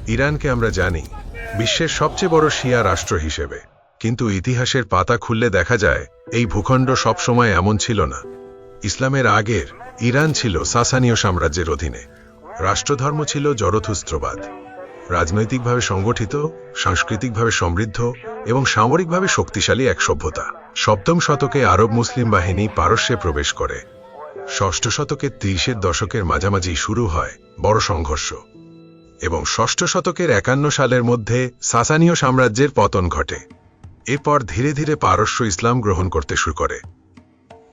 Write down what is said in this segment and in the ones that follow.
ইরানকে আমরা জানি বিশ্বের সবচেয়ে বড় শিয়া রাষ্ট্র হিসেবে, কিন্তু ইতিহাসের পাতা খুললে দেখা যায় এই ভূখণ্ড সবসময় এমন ছিল না। ইসলামের আগের ইরান ছিল সাসানীয় সাম্রাজ্যের অধীনে। রাষ্ট্রধর্ম ছিল জরথুস্ত্রবাদ। রাজনৈতিকভাবে সংগঠিত, সাংস্কৃতিকভাবে সমৃদ্ধ এবং সামরিকভাবে শক্তিশালী এক সভ্যতা। সপ্তম শতকে আরব মুসলিম বাহিনী পারস্যে প্রবেশ করে। ষষ্ঠ শতকের 30-এর দশকের মাঝামাঝি শুরু হয় বড় সংঘর্ষ, এবং ষষ্ঠ শতকের 51 সালের মধ্যে সাসানীয় সাম্রাজ্যের পতন ঘটে। এরপর ধীরে ধীরে পারস্য ইসলাম গ্রহণ করতে শুরু করে।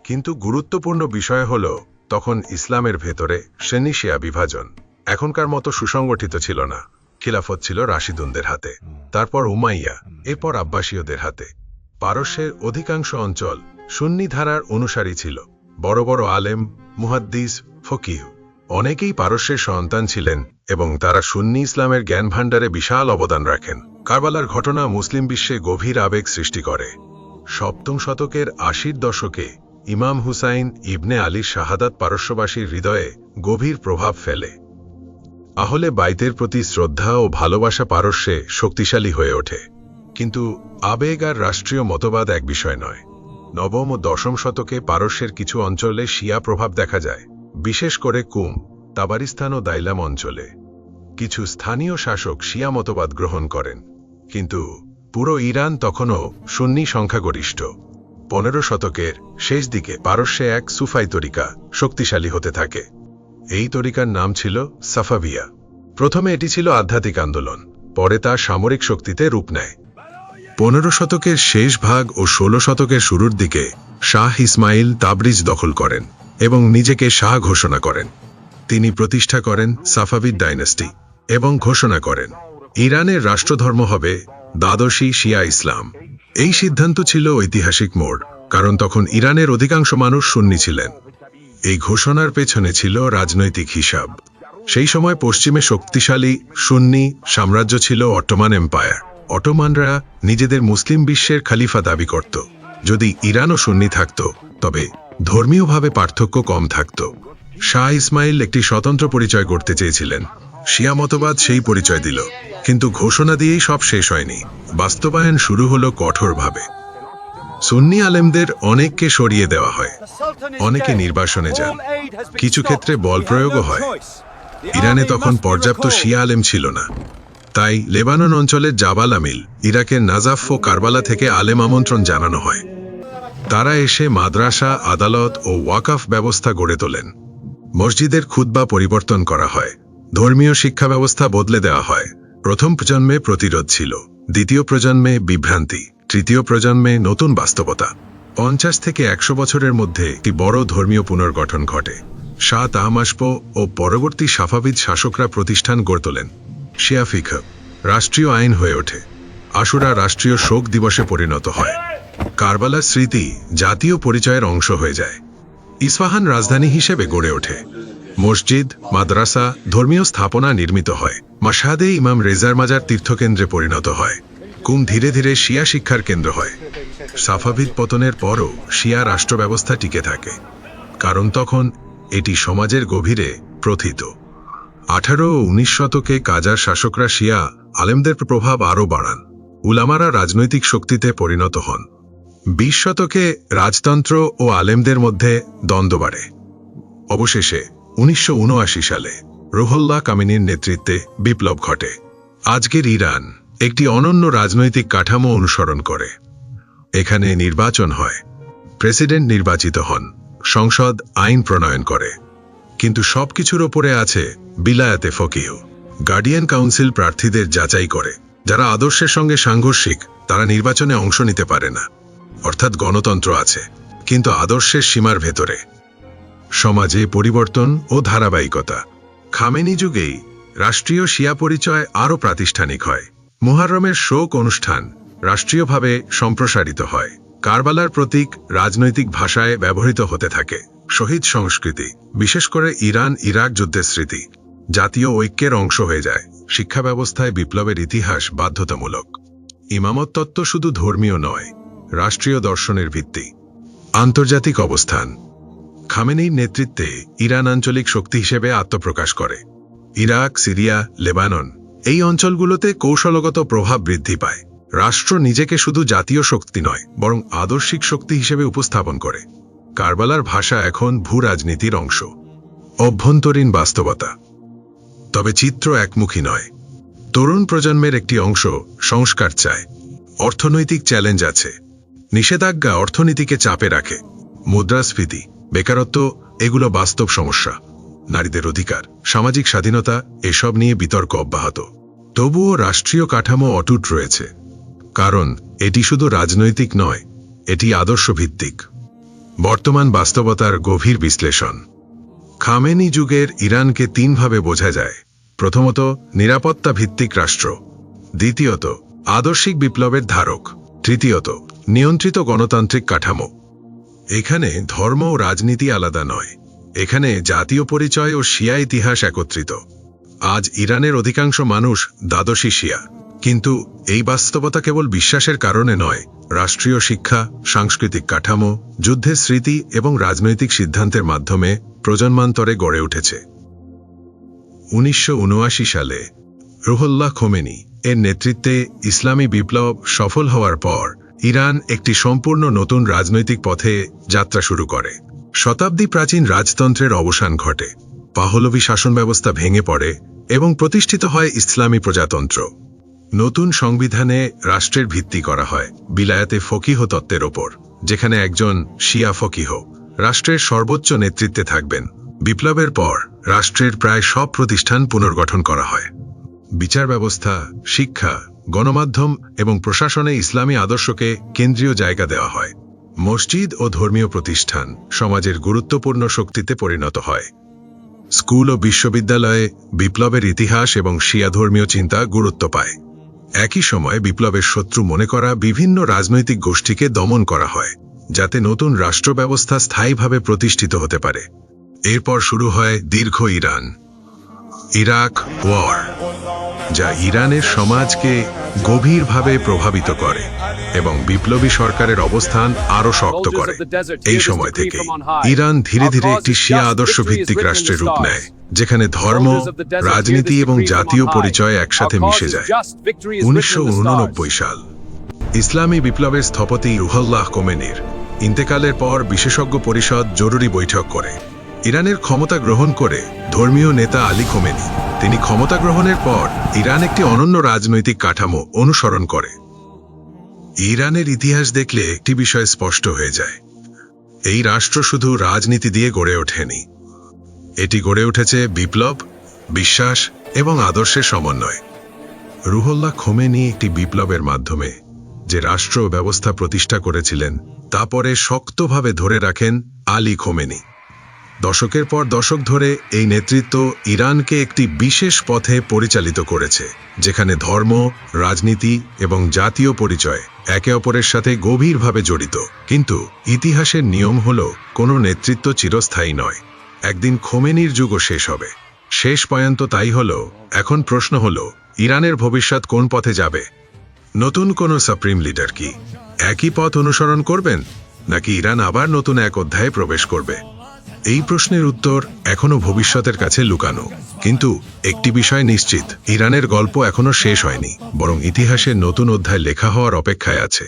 কিন্তু গুরুত্বপূর্ণ বিষয় হল, তখন ইসলামের ভেতরে সুন্নি শিয়া বিভাজন এখনকার মতো সুসংগঠিত ছিল না। খিলাফত ছিল রাশিদুনদের হাতে, তারপর উমাইয়া, এরপর আব্বাসীয়দের হাতে। পারস্যের অধিকাংশ অঞ্চল সুন্নি ধারার অনুসারী ছিল। বড় বড় আলেম, মুহাদ্দিস, ফকিহ অনেকেই পারস্যের সন্তান ছিলেন এবং তারা সুন্নি ইসলামের জ্ঞান ভাণ্ডারে বিশাল অবদান রাখেন। কারবালার ঘটনা মুসলিম বিশ্বে গভীর আবেগ সৃষ্টি করে। সপ্তম শতকের 80-র দশকে ইমাম হুসাইন ইবনে আলীর শাহাদাত পারস্যবাসীর হৃদয়ে গভীর প্রভাব ফেলে। আহলে বাইতের প্রতি শ্রদ্ধা ও ভালোবাসা পারস্যে শক্তিশালী হয়ে ওঠে। কিন্তু আবেগ আর রাষ্ট্রীয় মতবাদ এক বিষয় নয়। নবম ও দশম শতকে পারস্যের কিছু অঞ্চলে শিয়া প্রভাব দেখা যায়, বিশেষ করে কুম, তাবারিস্তান ও দাইলাম অঞ্চলে। কিছু স্থানীয় শাসক শিয়া মতবাদ গ্রহণ করেন, কিন্তু পুরো ইরান তখনও সুন্নি সংখ্যাগরিষ্ঠ। 15 শতকের শেষ দিকে পারস্যে এক সুফাই তরিকা শক্তিশালী হতে থাকে। এই তরিকার নাম ছিল সাফাভিয়া। প্রথমে এটি ছিল আধ্যাত্মিক আন্দোলন, পরে তা সামরিক শক্তিতে রূপ নেয়। 15 শতকের শেষ ভাগ ও 16 শতকের শুরুর দিকে শাহ ইসমাইল তাবরিজ দখল করেন এবং নিজেকে শাহ ঘোষণা করেন। তিনি প্রতিষ্ঠা করেন সাফাভিদ ডাইনাস্টি এবং ঘোষণা করেন ইরানের রাষ্ট্রধর্ম হবে দ্বাদশী শিয়া ইসলাম। এই সিদ্ধান্ত ছিল ঐতিহাসিক মোড়, কারণ তখন ইরানের অধিকাংশ মানুষ সুন্নি ছিলেন। এই ঘোষণার পেছনে ছিল রাজনৈতিক হিসাব। সেই সময় পশ্চিমে শক্তিশালী সুন্নি সাম্রাজ্য ছিল অটোমান এম্পায়ার। অটোমানরা নিজেদের মুসলিম বিশ্বের খলিফা দাবি করত। যদি ইরানও সুন্নি থাকত, তবে ধর্মীয়ভাবে পার্থক্য কম থাকত। শাহ ইসমাইল একটি স্বতন্ত্র পরিচয় করতে চেয়েছিলেন। শিয়া মতবাদ সেই পরিচয় দিল, কিন্তু ঘোষণা দিয়েই সব শেষ হয়নি। বাস্তবায়ন শুরু হলো কঠোরভাবে। সুন্নি আলেমদের অনেককে সরিয়ে দেওয়া হয়, অনেকে নির্বাসনে যান, কিছু ক্ষেত্রে বল প্রয়োগও হয়। ইরানে তখন পর্যাপ্ত শিয়া আলেম ছিল না, তাই লেবানন অঞ্চলের জাবাল আমিল, ইরাকের নাজাফ ও কারবালা থেকে আলেম আমন্ত্রণ জানানো হয়। তারা এসে মাদ্রাসা, আদালত ও ওয়াকাফ ব্যবস্থা গড়ে তোলেন। মসজিদের খুতবা পরিবর্তন করা হয়, ধর্মীয় শিক্ষা ব্যবস্থা বদলে দেওয়া হয়। প্রথম প্রজন্মে প্রতিরোধ ছিল, দ্বিতীয় প্রজন্মে বিভ্রান্তি, তৃতীয় প্রজন্মে নতুন বাস্তবতা। 50 থেকে 100 বছরের মধ্যে একটি বড় ধর্মীয় পুনর্গঠন ঘটে। শাহ তাহমাস্প ও পরবর্তী সাফাভিদ শাসকরা প্রতিষ্ঠান গড়ে তোলেন। শিয়া ফিকহ রাষ্ট্রীয় আইন হয়ে ওঠে। আশুরা রাষ্ট্রীয় শোক দিবসে পরিণত হয়। কারবালার স্মৃতি জাতীয় পরিচয়ের অংশ হয়ে যায়। ইস্পাহান রাজধানী হিসেবে গড়ে ওঠে। মসজিদ, মাদ্রাসা, ধর্মীয় স্থাপনা নির্মিত হয়। মাশহাদে ইমাম রেজার মাজার তীর্থকেন্দ্রে পরিণত হয়। কুম ধীরে ধীরে শিয়া শিক্ষার কেন্দ্র হয়। সাফাভিদ পতনের পরও শিয়া রাষ্ট্র ব্যবস্থা টিকে থাকে, কারণ তখন এটি সমাজের গভীরে প্রথিত। 18 ও 19 শতকে কাজার শাসকরা শিয়া আলেমদের প্রভাব আরও বাড়ান। উলামারা রাজনৈতিক শক্তিতে পরিণত হন। 20 শতকে রাজতন্ত্র ও আলেমদের মধ্যে দ্বন্দ্ব বাড়ে। অবশেষে 1979 সালে রুহুল্লাহ কামিনীর নেতৃত্বে বিপ্লব ঘটে। আজকের ইরান একটি অনন্য রাজনৈতিক কাঠামো অনুসরণ করে। এখানে নির্বাচন হয়, প্রেসিডেন্ট নির্বাচিত হন, সংসদ আইন প্রণয়ন করে, কিন্তু সবকিছুর ওপরে আছে বিলায়াতে ফকিহ। গার্ডিয়ান কাউন্সিল প্রার্থীদের যাচাই করে। যারা আদর্শের সঙ্গে সাংঘর্ষিক, তারা নির্বাচনে অংশ নিতে পারে না। অর্থাৎ গণতন্ত্র আছে, কিন্তু আদর্শের সীমার ভেতরে। সমাজে পরিবর্তন ও ধারাবাহিকতা। খামেনি যুগেই রাষ্ট্রীয় শিয়া পরিচয় আরও প্রাতিষ্ঠানিক হয়। মুহাররমের শোক অনুষ্ঠান রাষ্ট্রীয়ভাবে সম্প্রসারিত হয়। কারবালার প্রতীক রাজনৈতিক ভাষায় ব্যবহৃত হতে থাকে। শহীদ সংস্কৃতি, বিশেষ করে ইরান ইরাক যুদ্ধের স্মৃতি, জাতীয় ঐক্যের অংশ হয়ে যায়। শিক্ষা ব্যবস্থায় বিপ্লবের ইতিহাস বাধ্যতামূলক। ইমামত তত্ত্ব শুধু ধর্মীয় নয়, রাষ্ট্রীয় দর্শনের ভিত্তি। আন্তর্জাতিক অবস্থান। খামেনির নেতৃত্বে ইরান আঞ্চলিক শক্তি হিসেবে আত্মপ্রকাশ করে। ইরাক, সিরিয়া, লেবানন এই অঞ্চলগুলোতে কৌশলগত প্রভাব বৃদ্ধি পায়। রাষ্ট্র নিজেকে শুধু জাতীয় শক্তি নয়, বরং আদর্শিক শক্তি হিসেবে উপস্থাপন করে। কারবালার ভাষা এখন ভূ রাজনীতির অংশ, অভ্যন্তরীণ বাস্তবতা। তবে চিত্র একমুখী নয়। তরুণ প্রজন্মের একটি অংশ সংস্কার চায়। অর্থনৈতিক চ্যালেঞ্জ আছে। নিষেধাজ্ঞা অর্থনীতিকে চাপে রাখে। মুদ্রাস্ফীতি, বেকারত্ব, এগুলো বাস্তব সমস্যা। নারীদের অধিকার, সামাজিক স্বাধীনতা, এসব নিয়ে বিতর্ক অব্যাহত। তবুও রাষ্ট্রীয় কাঠামো অটুট রয়েছে। কারণ এটি শুধু রাজনৈতিক নয়, এটি আদর্শভিত্তিক। বর্তমান বাস্তবতার গভীর বিশ্লেষণ। খামেনি যুগের ইরানকে তিনভাবে বোঝা যায়। প্রথমত, নিরাপত্তা ভিত্তিক রাষ্ট্র। দ্বিতীয়ত, আদর্শিক বিপ্লবের ধারক। তৃতীয়ত, নিয়ন্ত্রিত গণতান্ত্রিক কাঠামো। এখানে ধর্ম ও রাজনীতি আলাদা নয়। এখানে জাতীয় পরিচয় ও শিয়া ইতিহাস একত্রিত। আজ ইরানের অধিকাংশ মানুষ দ্বাদশী শিয়া। কিন্তু এই বাস্তবতা কেবল বিশ্বাসের কারণে নয়, রাষ্ট্রীয় শিক্ষা, সাংস্কৃতিক কাঠামো, যুদ্ধের স্মৃতি এবং রাজনৈতিক সিদ্ধান্তের মাধ্যমে প্রজন্মান্তরে গড়ে উঠেছে। 1979 সালে রুহুল্লাহ খোমেনি এর নেতৃত্বে ইসলামী বিপ্লব সফল হওয়ার পর ইরান একটি সম্পূর্ণ নতুন রাজনৈতিক পথে যাত্রা শুরু করে। শতাব্দী প্রাচীন রাজতন্ত্রের অবসান ঘটে। পাহলভি শাসন ব্যবস্থা ভেঙে পড়ে এবং প্রতিষ্ঠিত হয় ইসলামী প্রজাতন্ত্র। নতুন সংবিধানে রাষ্ট্রের ভিত্তি করা হয় বিলায়াতে ফকিহ তত্ত্বের ওপর, যেখানে একজন শিয়া ফকিহ রাষ্ট্রের সর্বোচ্চ নেতৃত্বে থাকবেন। বিপ্লবের পর রাষ্ট্রের প্রায় সব প্রতিষ্ঠান পুনর্গঠন করা হয়। বিচার ব্যবস্থা, শিক্ষা, গণমাধ্যম এবং প্রশাসনে ইসলামী আদর্শকে কেন্দ্রীয় জায়গা দেওয়া হয়। মসজিদ ও ধর্মীয় প্রতিষ্ঠান সমাজের গুরুত্বপূর্ণ শক্তিতে পরিণত হয়। স্কুল ও বিশ্ববিদ্যালয়ে বিপ্লবের ইতিহাস এবং শিয়া ধর্মীয় চিন্তা গুরুত্ব পায়। একই সময়ে বিপ্লবের শত্রু মনে করা বিভিন্ন রাজনৈতিক গোষ্ঠীকে দমন করা হয়, যাতে নতুন রাষ্ট্র ব্যবস্থা স্থায়ীভাবে প্রতিষ্ঠিত হতে পারে। এরপর শুরু হয় দীর্ঘ ইরাক ওয়ার, যা ইরানের সমাজকে গভীরভাবে প্রভাবিত করে এবং বিপ্লবী সরকারের অবস্থান আরও শক্ত করে। এই সময় থেকে ইরান ধীরে ধীরে একটি শিয়া আদর্শ ভিত্তিক রাষ্ট্রের রূপ নেয়, যেখানে ধর্ম, রাজনীতি এবং জাতীয় পরিচয় একসাথে মিশে যায়। 1989 সাল ইসলামী বিপ্লবের স্থপতি রুহুল্লাহ খোমেনির ইন্তেকালের পর বিশেষজ্ঞ পরিষদ জরুরি বৈঠক করে। ইরানের ক্ষমতা গ্রহণ করে ধর্মীয় নেতা আলী খোমেনি। তিনি ক্ষমতা গ্রহণের পর ইরান একটি অনন্য রাজনৈতিক কাঠামো অনুসরণ করে। ইরানের ইতিহাস দেখলে একটি বিষয় স্পষ্ট হয়ে যায়। এই রাষ্ট্র শুধু রাজনীতি দিয়ে গড়ে ওঠেনি, এটি গড়ে উঠেছে বিপ্লব, বিশ্বাস এবং আদর্শের সমন্বয়। রুহুল্লাহ খোমেনি একটি বিপ্লবের মাধ্যমে যে রাষ্ট্র ব্যবস্থা প্রতিষ্ঠা করেছিলেন, তা পরে শক্তভাবে ধরে রাখেন আলী খোমেনি। দশকের পর দশক ধরে এই নেতৃত্ব ইরানকে একটি বিশেষ পথে পরিচালিত করেছে, যেখানে ধর্ম, রাজনীতি এবং জাতীয় পরিচয় একে অপরের সাথে গভীরভাবে জড়িত। কিন্তু ইতিহাসের নিয়ম হল, কোনো নেতৃত্ব চিরস্থায়ী নয়। একদিন খোমেনির যুগও শেষ হবে। শেষ পর্যন্ত তাই হল। এখন প্রশ্ন হল, ইরানের ভবিষ্যৎ কোন পথে যাবে? নতুন কোনো সুপ্রিম লিডার কি একই পথ অনুসরণ করবেন, নাকি ইরান আবার নতুন এক অধ্যায়ে প্রবেশ করবে? এই প্রশ্নের উত্তর এখনো ভবিষ্যতের কাছে লুকানো। কিন্তু একটি বিষয় নিশ্চিত, ইরানের গল্প এখনো শেষ হয়নি, বরং ইতিহাসের নতুন অধ্যায় লেখা হওয়ার অপেক্ষায় আছে।